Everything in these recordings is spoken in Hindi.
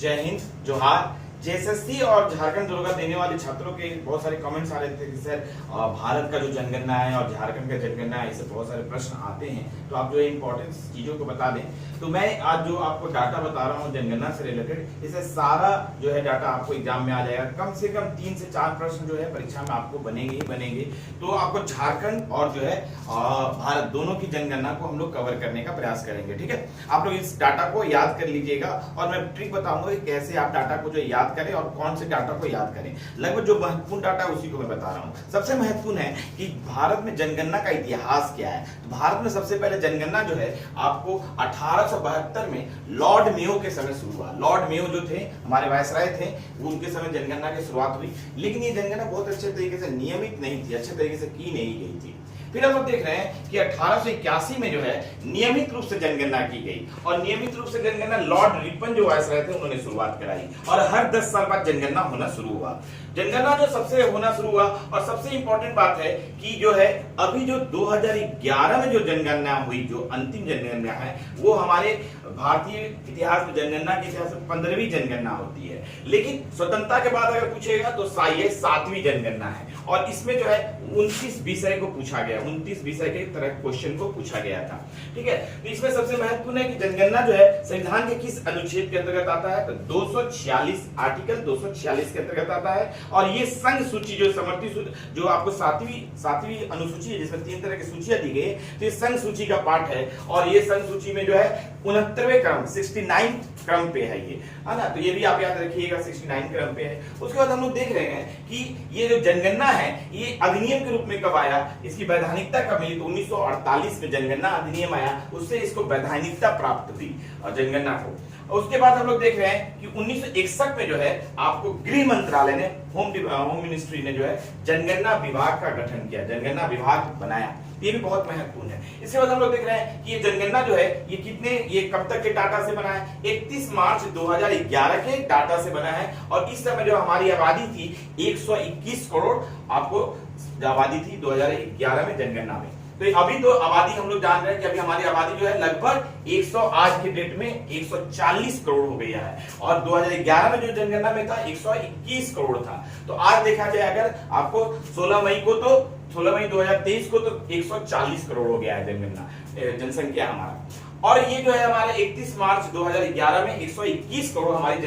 जय हिंद, जोहार। जेएसएससी और झारखंड दुर्गा देने वाले छात्रों के बहुत सारे कमेंट्स आ रहे थे कि सर भारत का जो जनगणना है और झारखंड का जनगणना है, इससे बहुत सारे प्रश्न आते हैं, तो आप जो है इंपॉर्टेंट चीजों को बता दें। तो मैं आज जो आपको डाटा बता रहा हूँ जनगणना से रिलेटेड, इससे सारा जो है डाटा आपको एग्जाम में आ जाएगा। कम से कम 3 से 4 प्रश्न जो है परीक्षा में आपको बनेंगे ही बनेंगे। तो आपको झारखंड और जो है भारत दोनों की जनगणना को हम लोग कवर करने का प्रयास करेंगे। ठीक है, आप लोग इस डाटा को याद कर लीजिएगा और मैं ट्रिक बताऊंगा कि कैसे आप डाटा को जो याद करें और कौन से डाटा को याद करें। लगभग जो महत्वपूर्ण डाटा है उसी को मैं बता रहा हूं। सबसे महत्वपूर्ण है कि भारत में जनगणना का इतिहास क्या है। तो भारत में सबसे पहले जनगणना जो है आपको 1872 में लॉर्ड मेयो के समय शुरू हुआ। लॉर्ड मेयो जो थे हमारे वायसराय थे, उनके समय जनगणना की शुरुआत हुई। लेकिन ये जनगणना बहुत अच्छे तरीके से नियमित नहीं थी, अच्छे तरीके से की नहीं गई थी। फिर हम लोग देख रहे हैं कि 1881 में जो है नियमित रूप से जनगणना की गई और नियमित रूप से जनगणना लॉर्ड रिपन जो वायसराय थे उन्होंने शुरुआत कराई और हर 10 साल बाद जनगणना होना शुरू हुआ। जनगणना जो सबसे होना शुरू हुआ और सबसे इंपॉर्टेंट बात है कि जो है अभी जो 2011 में जो जनगणना हुई, जो अंतिम जनगणना है, वो हमारे भारतीय इतिहास में जनगणना के इतिहास में 15वीं जनगणना होती है। लेकिन स्वतंत्रता के बाद अगर पूछेगा तो ये 7वीं जनगणना है और इसमें जो है 29 विषय को पूछा गया, 29 विषय के तरह क्वेश्चन को पूछा गया था। ठीक है, तो इसमें सबसे महत्वपूर्ण है कि जनगणना जो है संविधान के किस अनुच्छेद के अंतर्गत आता है, तो 246 आर्टिकल 246 के अंतर्गत आता है। और ये संघ सूची जो समर्थित जो आपको सातवीं अनुसूची है, जिसमें 3 तरह की सूचियां दी गई, तो ये संघ सूची का पार्ट है और ये संघ सूची में जो है 69वें क्रम 69 क्रम पे है ये, है ना। तो ये भी आप याद रखिएगा 69 क्रम पे है। उसके बाद हम लोग देख रहे हैं कि ये जो जनगणना है ये अधिनियम के रूप में कब आया, इसकी वैधानिकता कब मिली, तो 1948 में जनगणना अधिनियम आया, उससे इसको वैधानिकता प्राप्त हुई जनगणना को। उसके बाद हम लोग देख रहे हैं कि 1961 में जो है आपको गृह मंत्रालय ने होम मिनिस्ट्री ने जो है जनगणना विभाग का गठन किया, जनगणना विभाग बनाया। ये भी बहुत महत्वपूर्ण है। इसके बाद हम लोग देख रहे हैं कि ये जनगणना जो है ये कब तक के डाटा से बना है, 31 मार्च 2011 के डाटा से बना है और इस समय जो हमारी आबादी थी 121 करोड़ आपको आबादी थी 2011 में जनगणना में। तो अभी तो आबादी हम लोग जान रहे हैं कि अभी हमारी आबादी जो है लगभग 100 आज के डेट में 140 करोड़ हो गया है और 2011 में जो जनगणना में था 121 करोड़ था। तो आज देखा जाए अगर आपको 16 मई 2023 को तो 140 करोड़ हो गया है जनगणना जनसंख्या हमारा। और ये जो है हमारे 31 मार्च 2011 में 121 करोड़ हमारी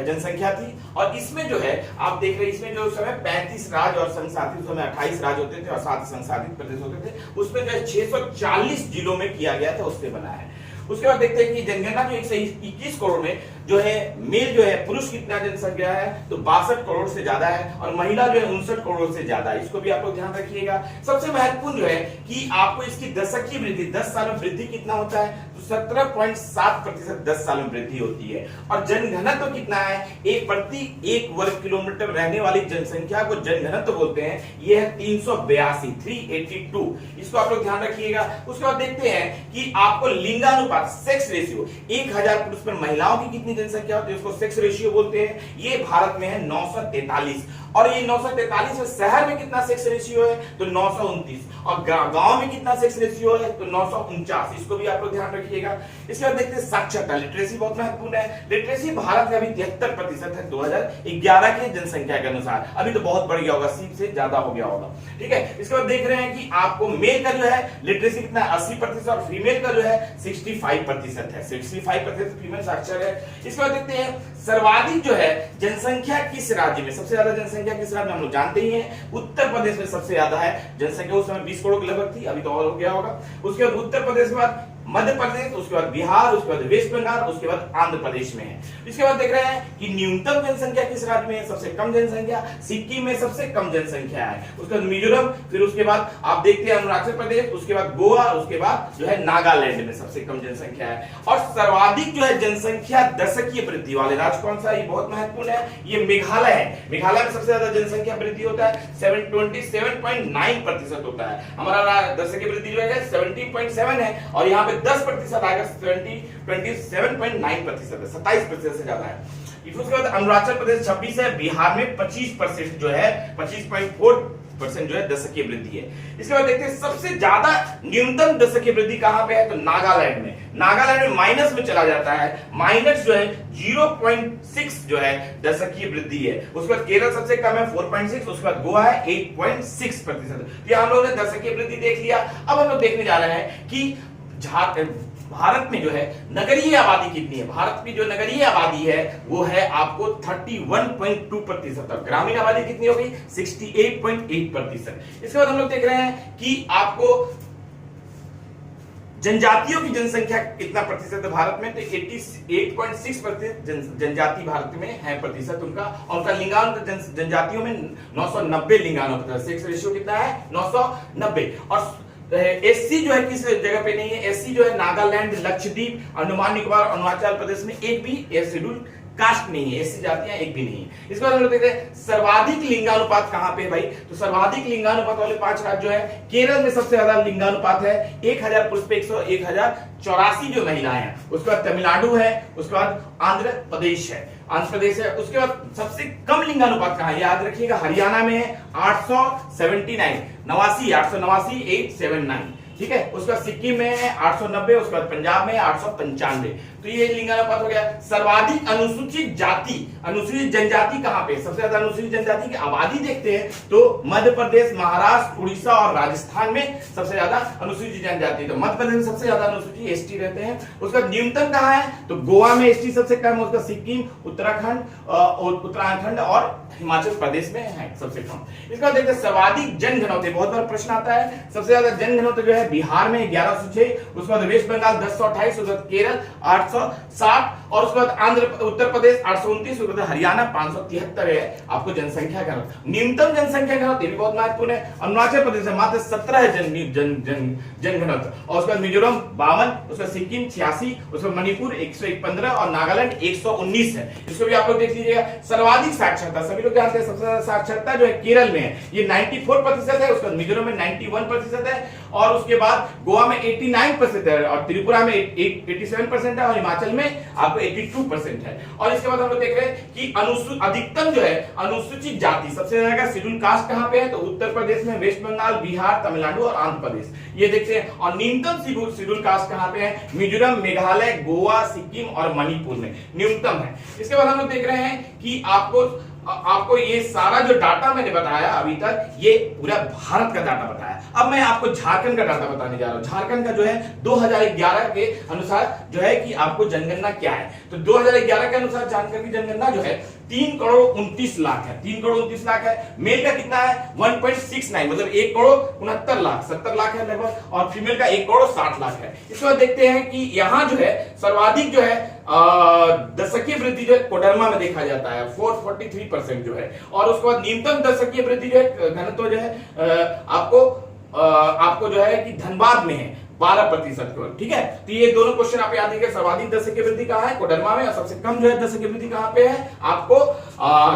जनसंख्या थी और इसमें जो है आप देख रहे हैं इसमें जो समय 35 राज्य और संघ शासित, समय 28 राज्य होते थे और 7 संघ शासित प्रदेश होते थे, उसमें जो है 640 जिलों में किया गया था, उससे बना है। उसके बाद देखते हैं कि जनगणना जो 121 करोड़ में जो है मेल जो है पुरुष कितना जनसंख्या है, तो 62 करोड़ से ज्यादा है और महिला जो है 59 करोड़ से ज्यादा है। इसको भी आप लोग ध्यान रखिएगा। सबसे महत्वपूर्ण जो है कि आपको इसकी दशकीय वृद्धि 10 साल में वृद्धि कितना होता है, तो 17.7% 10 साल में वृद्धि होती है। और जनघनत्व तो कितना है, एक प्रति 1 वर्ग किलोमीटर रहने वाली जनसंख्या को जनघनत्व तो बोलते हैं, ये है 382। इसको आप लोग ध्यान रखिएगा। उसके बाद देखते हैं कि आपको लिंगानुपात सेक्स रेशियो 1000 पुरुष पर महिलाओं की कितनी जनसंख्या होती है, उसको सेक्स रेशियो बोलते हैं। ये भारत में है 943 और ये 943 में शहर में कितना सेक्स रेशियो है, तो 929 और गांव में कितना सेक्स रेशियो है, तो 949। इसको भी आप लोग ध्यान रखिएगा। इसके बाद देखते हैं साक्षरता, लिटरेसी बहुत महत्वपूर्ण है। लिटरेसी भारत में अभी 73% है 2011 की जनसंख्या के अनुसार, अभी तो बहुत बढ़ गया होगा, 80 से ज्यादा हो गया होगा। ठीक है, इसके बाद देख रहे हैं कि आपको मेल का जो है लिटरेसी कितना 80% और फीमेल का जो है 65% है, 65% फीमेल साक्षर है। इसके बाद देखते हैं सर्वाधिक जो है जनसंख्या किस राज्य में, सबसे ज्यादा जनसंख्या किस राज्य में, हम लोग जानते ही हैं उत्तर प्रदेश में सबसे ज्यादा है जनसंख्या। उस समय 20 करोड़ की लगभग थी, अभी तो और हो गया होगा। उसके बाद उत्तर प्रदेश के बाद मध्य प्रदेश, उसके बाद बिहार, उसके बाद वेस्ट बंगाल, उसके बाद आंध्र प्रदेश में है। इसके बाद देख रहे हैं कि न्यूनतम जनसंख्या किस राज्य में है, सबसे कम जनसंख्या सिक्किम में सबसे कम जनसंख्या है। उसके बाद मिजोरम, फिर उसके बाद आप देखते हैं अरुणाचल प्रदेश, उसके बाद गोवा, उसके बाद जो है नागालैंड में सबसे कम जनसंख्या है। और सर्वाधिक जो है जनसंख्या दशकीय वृद्धि वाले राज्य कौन सा है, ये बहुत महत्वपूर्ण है, ये मेघालय है। मेघालय में सबसे ज्यादा जनसंख्या वृद्धि होता है, 27.9% होता है। हमारा दशकीय वृद्धि जो है 17.7 है और यहाँ 10% आएगा, 27.9% है, 27% से ज्यादा है। उसके बाद अरुणाचल प्रदेश 26 है, बिहार में 25% जो है 25.4 5% जो है दशकीय वृद्धि है। इसके बाद देखते हैं सबसे ज्यादा न्यूनतम दशकीय वृद्धि कहां पे है, तो नागालैंड में। नागालैंड में माइनस में चला जाता है, माइनस जो है 0.6 जो है दशकीय वृद्धि है। उसके बाद केरल सबसे कम है 4.6, उसके बाद गोवा है 8.6%। ये हम लोगों ने दशकीय वृद्धि देख लिया। अब हम लोग देखने जा रहे हैं कि भारत में जो है नगरीय आबादी कितनी है। भारत की जो नगरीय आबादी है वो है आपको 31.2%, और ग्रामीण आबादी कितनी होगी 68.8%। इसके बाद हम लोग देख रहे हैं कि आपको जनजातियों की जनसंख्या कितना प्रतिशत है भारत में, तो 88.6% जनजाति भारत में है प्रतिशत उनका, और उनका लिंगानुपात जनजातियों में 990 लिंगानुपात, सेक्स रेशियो कितना है 990। और एससी जो है किस जगह पे नहीं है, एससी जो है नागालैंड, लक्षद्वीप, अंडमान निकोबार, अरुणाचल प्रदेश में एक भी शेड्यूल कास्ट नहीं है, ऐसी जातियां एक भी नहीं है। इसके बाद हम लोग देखते हैं सर्वाधिक लिंगानुपात कहां पे है भाई, तो सर्वाधिक लिंगानुपात वाले 5 राज्य जो है, केरल में सबसे ज्यादा लिंगानुपात है 1000 पुरुष पे 1084 जो महिलाएं हैं। उसके बाद तमिलनाडु है, उसके बाद आंध्र प्रदेश है, उसके बाद सबसे कम लिंगानुपात कहां है, याद रखिएगा हरियाणा में है 879, ठीक है। उसके बाद सिक्किम में है 890, उसके बाद पंजाब में 895। तो ये लिंगानुपात हो गया। सर्वाधिक अनुसूचित जाति, अनुसूचित जनजाति कहां पे, सबसे ज्यादा अनुसूचित जनजाति की आबादी देखते हैं तो मध्य प्रदेश, महाराष्ट्र, उड़ीसा और राजस्थान में सबसे ज्यादा अनुसूचित जनजाति। तो मध्य प्रदेश में सबसे ज्यादा अनुसूचित एसटी रहते हैं। उसका न्यूनतम कहां है, तो गोवा में एसटी सबसे कम है, उसका सिक्किम, उत्तराखंड और हिमाचल प्रदेश में है सबसे कम। इसका देखते हैं सर्वाधिक जनघनत्व, बहुत बार प्रश्न आता है। सबसे ज्यादा जनघनत्व जो है बिहार में 1106, उसके बाद वेस्ट बंगाल 1028, उसके बाद केरल 860, और उसके बाद उत्तर प्रदेश 829, उसके बाद हरियाणा 573 है आपको जनसंख्या का। न्यूनतम जनसंख्या का भी बहुत महत्वपूर्ण है, अरुणाचल प्रदेश में मात्र 17 है जनघनत्व, और उसके बाद मिजोरम 52, उसका सिक्किम 86, उसके बाद मणिपुर 115 और नागालैंड 119 है। इसको भी आप लोग देख लीजिएगा। सर्वाधिक साक्षरता, सभी लोग जानते हैं सबसे ज्यादा साक्षरता जो है केरल में है, ये 94% है, उसके बाद मिजोरम में 91% है, और उसके बाद गोवा में 89% है, और त्रिपुरा में 87% है, और हिमाचल में आपको 82% है। और इसके बाद हम लोग देख रहे हैं कि अधिकतम जो है अनुसूचित जाति, सबसे ज्यादा शेड्यूल कास्ट कहां पे है, तो उत्तर प्रदेश में, वेस्ट बंगाल, बिहार, तमिलनाडु और आंध्र प्रदेश, ये देखते हैं। और न्यूनतम शेड्यूल कास्ट कहां पे है, मिजोरम, मेघालय, गोवा, सिक्किम और मणिपुर में न्यूनतम है। इसके बाद हम लोग देख रहे हैं कि आपको ये सारा जो डाटा मैंने बताया अभी तक, ये पूरा भारत का डाटा बताया। अब मैं आपको झारखंड का डाटा बताने जा रहा हूं। झारखंड का जो है 2011 के अनुसार जो है कि आपको जनगणना क्या है, तो 2011 के अनुसार झारखंड की जनगणना जो है 3 करोड़ 29 लाख है, 3 करोड़ 29 लाख है। मेल का कितना है 1.69, मतलब 1 करोड़ 69 लाख, 70 लाख है लगभग, और फीमेल का 1 करोड़ 60 लाख है। इसके बाद देखते हैं कि यहाँ जो है सर्वाधिक जो है दशकीय वृद्धि जो है कोडरमा में देखा जाता है 443% जो है, और उसके बाद न्यूनतम दशकीय वृद्धि जो है घनत्व जो है आपको जो है कि धनबाद में है 12% केवल, ठीक है। तो ये दोनों क्वेश्चन आप याद रखिए। सर्वाधिक दशकीय वृद्धि कहां है, कोडरमा में, और सबसे कम जो है दशकीय वृद्धि कहां पे है आपको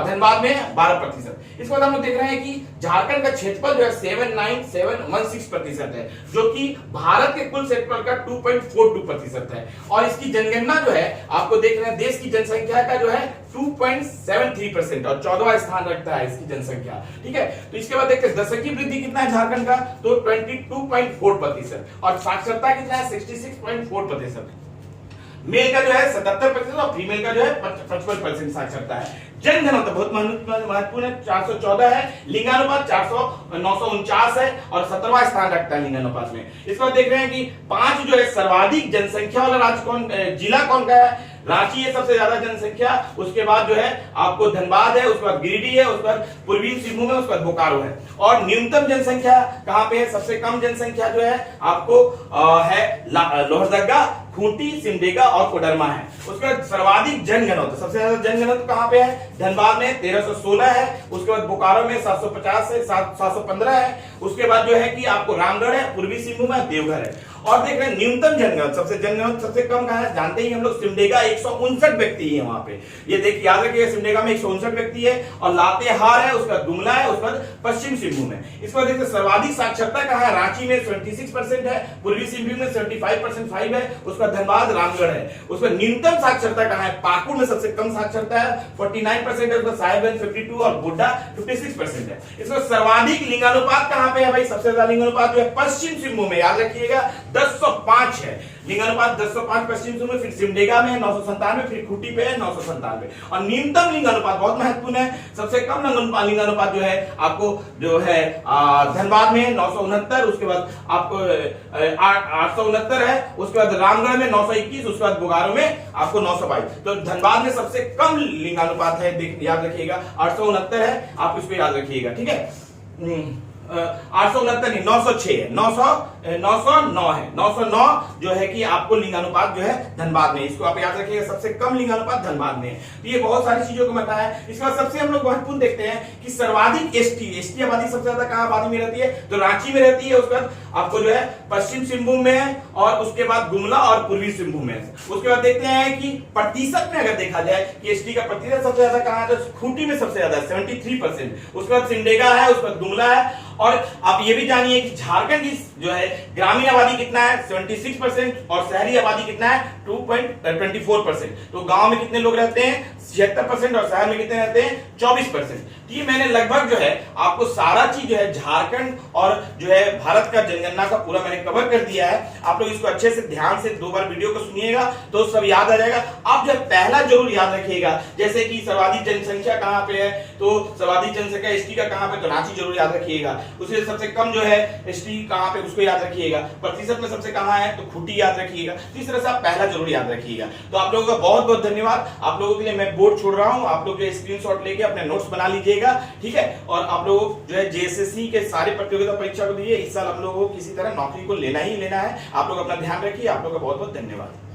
धनबाद में 12%। इसके बाद हम लोग देख रहे हैं कि झारखंड का क्षेत्रफल जो है 79716% है, जो कि भारत के कुल क्षेत्रफल का 2.42% है। और इसकी जनगणना जो है आपको देख रहे हैं, देश की जनसंख्या का जो है 2.73% और 14वां स्थान रखता है इसकी जनसंख्या, ठीक है। तो इसके बाद देखते हैं दशकीय वृद्धि कितना है झारखंड का, तो 22.4%, और साक्षरता कितना है 66.4%। मेल का जो है 77% और फीमेल का जो है 55% साक्षरता है। जनघनत्व बहुत महत्वपूर्ण है, 414 है। लिंगानुपात 949 है, और 17वां स्थान रखता है लिंगानुपात में। इस पर देख रहे हैं कि 5 जो है सर्वाधिक जनसंख्या वाला राज्य जिला कौन का है, रांची है सबसे ज्यादा जनसंख्या, उसके बाद जो है आपको धनबाद है, उसके बाद गिरिडीह है, उसके बाद पूर्वी सिंहभूम है, उसके बाद बोकारो है। और न्यूनतम जनसंख्या कहां पे है, सबसे कम जनसंख्या जो है आपको है लोहरदगा, खूंटी, सिमडेगा और कोडरमा है। उसके बाद सर्वाधिक जनघनत्व, सबसे ज्यादा जनघनत्व कहां पे है, धनबाद में 1316 है, उसके बाद बोकारो में 750 है, 715 है, उसके बाद जो है कि आपको रामगढ़ है, पूर्वी सिंहभूम है, देवघर है। और देख रहे हैं न्यूनतम जनगणना सबसे कम कहां है, जानते ही हम लोग सिमडेगा 159 व्यक्ति है वहां पे। ये देखिए याद रखिएगा, सिमडेगा में 159 व्यक्ति है, और लातेहार है, उसका गुमला है, उसके बाद पश्चिम सिंहभूम है। इसको देखिए सर्वाधिक साक्षरता कहां है, रांची में 76% है, पूर्वी सिंहभूम में 75.5 है, उसका धनबाद रामगढ़ है। उसका न्यूनतम साक्षरता कहां है, पाकुड़ में सबसे कम साक्षरता है 49% है, उसका साहिबगंज 52 और गोड्डा 56% है। इसका सर्वाधिक लिंगानुपात कहां पे है भाई, सबसे ज्यादा लिंगानुपात जो है पश्चिम सिंहभूम में, याद रखिएगा 1005 है लिंगानुपात, 1005 पश्चिम सिंहभूम में, फिर सिमडेगा में 997, फिर खूंटी पे है 997। और न्यूनतम लिंगानुपात बहुत महत्वपूर्ण है, सबसे कम लिंगानुपात जो है आपको जो है धनबाद में 969, उसके बाद आपको 869 है, उसके बाद रामगढ़ में 921, उसके बाद बोकारो में आपको 922। तो धनबाद में सबसे कम लिंगानुपात है, याद रखिएगा 869 है, आप इसको याद रखिएगा, ठीक है। 869 नहीं 906 है, 909 है, 909 जो है कि आपको लिंगानुपात जो है धनबाद में, इसको आप याद रखिएगा, सबसे कम लिंगानुपात धनबाद में है। तो ये बहुत सारी चीजों को बताया है। इसके बाद सबसे हम लोग महत्वपूर्ण देखते हैं कि सर्वाधिक एसटी आबादी सबसे ज्यादा कहां आबादी में रहती है, तो रांची में रहती है, उसके बाद आपको जो है पश्चिम सिंहभूम में है, और उसके बाद गुमला और पूर्वी सिंहभूम में है। उसके बाद देखते हैं कि प्रतिशत में अगर देखा जाए कि एसटी का प्रतिशत सबसे ज्यादा कहां है, तो खूंटी में सबसे ज्यादा 73%, उसके बाद सिमडेगा है, उसके बाद गुमला है। और आप ये भी जानिए कि झारखंड की जो है ग्रामीण आबादी कितना है 76%, और शहरी आबादी कितना है 2.24%। तो गांव में कितने लोग रहते हैं 76%, और शहर में कितने रहते हैं 24%। तो ये मैंने लगभग जो है आपको सारा चीज जो है झारखंड और जो है भारत का जनगणना का पूरा मैंने कवर कर दिया है। आप लोग इसको अच्छे से ध्यान से 2 बार वीडियो को सुनिएगा तो सब याद आ जाएगा। आप जो है पहला जरूर याद रखिएगा, जैसे कि सर्वाधिक जनसंख्या कहां पे है, तो सर्वाधिक जनसंख्या एसटी का कहां पे, तो रांची जरूर याद रखिएगा। उससे सबसे कम जो है एसटी कहां पे, उसको याद रखिएगा। प्रतिशत में सबसे कहां है, तो खूंटी याद रखिएगा। तो इस तरह से आप पहला जरूर याद रखिएगा। तो आप लोगों का बहुत बहुत धन्यवाद। आप लोगों के लिए मैं बोर्ड छोड़ रहा हूं, आप लोग जो स्क्रीनशॉट लेके अपने नोट्स बना लीजिएगा, ठीक है। और आप लोग जो है जेएसएससी के सारे प्रतियोगिता परीक्षा को दीजिए। इस साल हम लोगों को किसी तरह नौकरी को लेना ही लेना है। आप लोग अपना ध्यान रखिए। आप लोग का बहुत बहुत धन्यवाद।